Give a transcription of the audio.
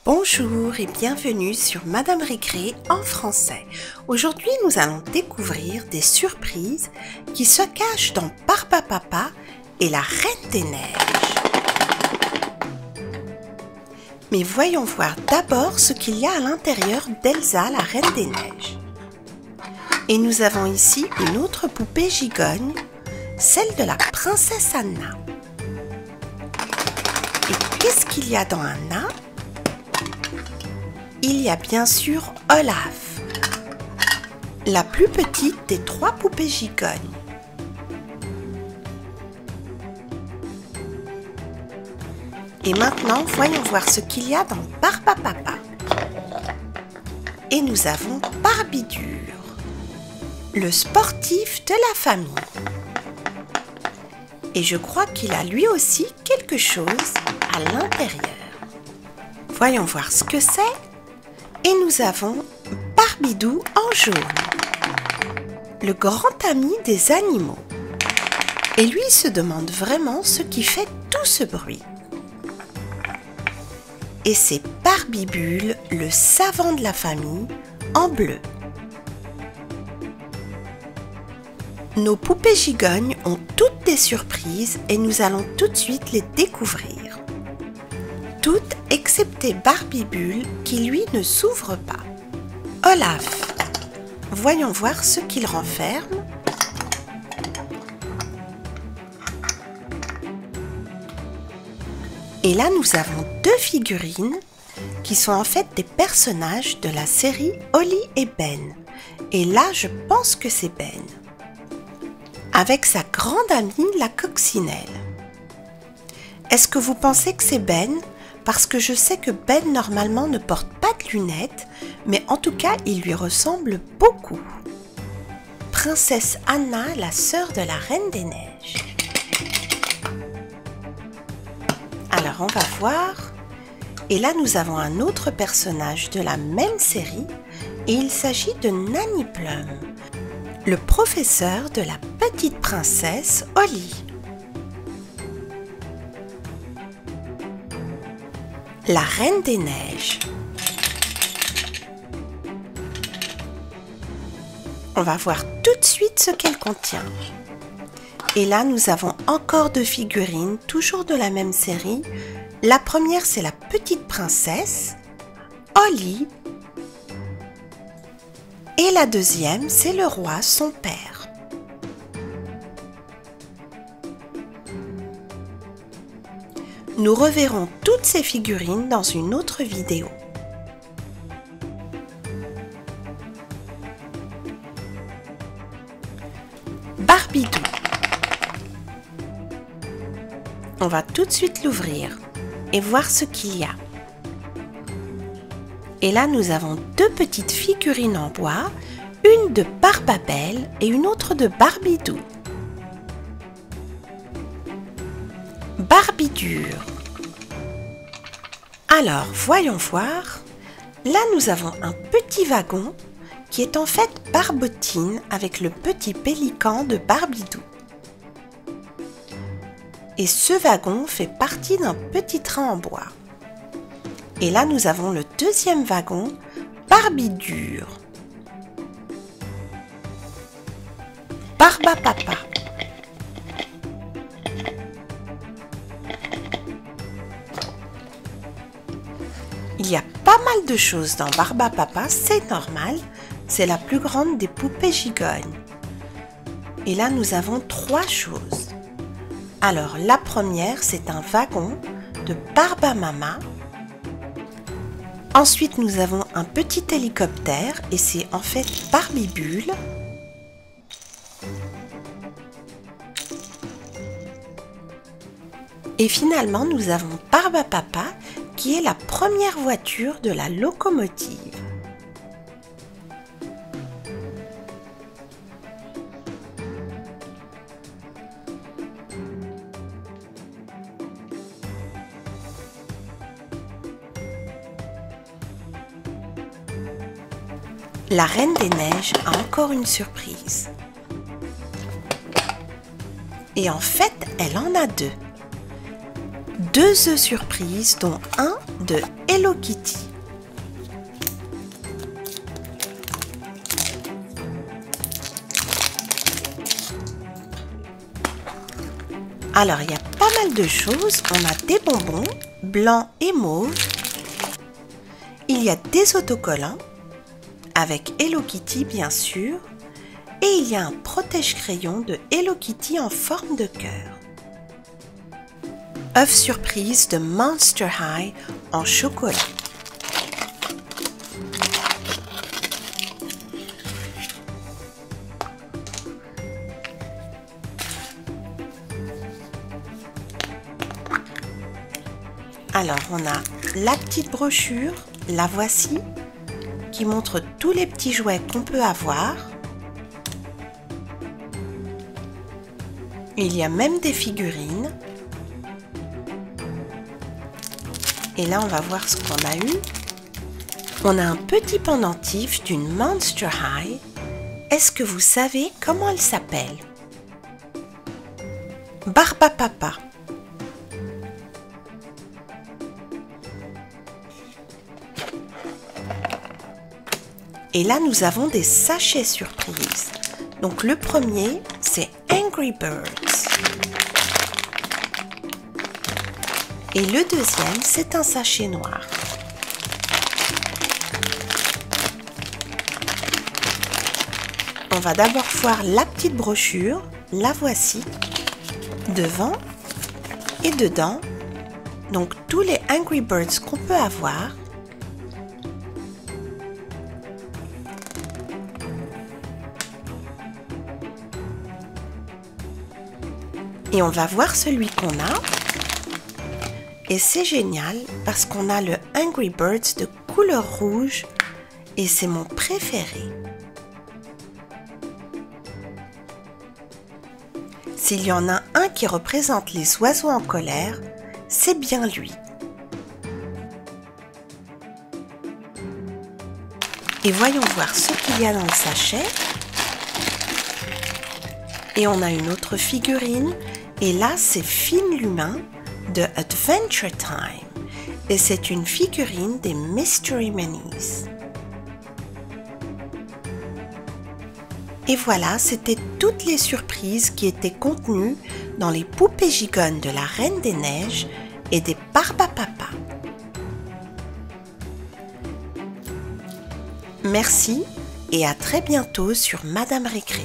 Bonjour et bienvenue sur Madame Récré en français. Aujourd'hui, nous allons découvrir des surprises qui se cachent dans Barbapapa et la Reine des Neiges. Mais voyons voir d'abord ce qu'il y a à l'intérieur d'Elsa, la Reine des Neiges. Et nous avons ici une autre poupée gigogne, celle de la princesse Anna. Et qu'est-ce qu'il y a dans Anna ? Il y a bien sûr Olaf, la plus petite des trois poupées gigognes. Et maintenant, voyons voir ce qu'il y a dans Barbapapa. Et nous avons Barbidure, le sportif de la famille. Et je crois qu'il a lui aussi quelque chose à l'intérieur. Voyons voir ce que c'est. Et nous avons Barbidou en jaune, le grand ami des animaux. Et lui se demande vraiment ce qui fait tout ce bruit. Et c'est Barbibule, le savant de la famille, en bleu. Nos poupées gigognes ont toutes des surprises et nous allons tout de suite les découvrir. Toutes excepté Barbibule qui lui ne s'ouvre pas. Olaf, voyons voir ce qu'il renferme. Et là nous avons deux figurines qui sont en fait des personnages de la série Holly et Ben. Et là je pense que c'est Ben, avec sa grande amie la coccinelle. Est-ce que vous pensez que c'est Ben ? Parce que je sais que Ben normalement ne porte pas de lunettes, mais en tout cas il lui ressemble beaucoup. Princesse Anna, la sœur de la Reine des Neiges. Alors on va voir. Et là nous avons un autre personnage de la même série et il s'agit de Nanny Plum, le professeur de la petite princesse Holly. La Reine des Neiges. On va voir tout de suite ce qu'elle contient. Et là, nous avons encore deux figurines, toujours de la même série. La première, c'est la petite princesse, Holly. Et la deuxième, c'est le roi, son père. Nous reverrons toutes ces figurines dans une autre vidéo. Barbidou. On va tout de suite l'ouvrir et voir ce qu'il y a. Et là, nous avons deux petites figurines en bois, une de Barbabelle et une autre de Barbidou. Barbidure. Alors, voyons voir. Là, nous avons un petit wagon qui est en fait Barbotine avec le petit pélican de Barbidou. Et ce wagon fait partie d'un petit train en bois. Et là, nous avons le deuxième wagon, Barbidure. Barbapapa. Il y a pas mal de choses dans Barbapapa, c'est normal, c'est la plus grande des poupées gigognes. Et là, nous avons trois choses. Alors, la première, c'est un wagon de Barbamama. Ensuite, nous avons un petit hélicoptère et c'est en fait Barbibule. Et finalement, nous avons Barbapapa qui est la première voiture de la locomotive. La Reine des Neiges a encore une surprise. Et en fait, elle en a deux. Deux œufs surprises, dont un de Hello Kitty. Alors, il y a pas mal de choses. On a des bonbons blancs et mauves. Il y a des autocollants avec Hello Kitty, bien sûr. Et il y a un protège-crayon de Hello Kitty en forme de cœur. œuf surprise de Monster High en chocolat. Alors, on a la petite brochure, la voici, qui montre tous les petits jouets qu'on peut avoir. Il y a même des figurines. Et là, on va voir ce qu'on a eu. On a un petit pendentif d'une Monster High. Est-ce que vous savez comment elle s'appelle? Barbapapa. Et là, nous avons des sachets surprises. Donc, le premier, c'est Angry Birds. Et le deuxième, c'est un sachet noir. On va d'abord voir la petite brochure. La voici. Devant et dedans. Donc, tous les Angry Birds qu'on peut avoir. Et on va voir celui qu'on a. Et c'est génial parce qu'on a le Angry Birds de couleur rouge et c'est mon préféré. S'il y en a un qui représente les oiseaux en colère, c'est bien lui. Et voyons voir ce qu'il y a dans le sachet. Et on a une autre figurine. Et là, c'est Finn l'humain de Adventure Time. Et c'est une figurine des Mystery Minis. Et voilà, c'était toutes les surprises qui étaient contenues dans les poupées gigones de la Reine des Neiges et des Barbapapa. Merci et à très bientôt sur Madame Récré.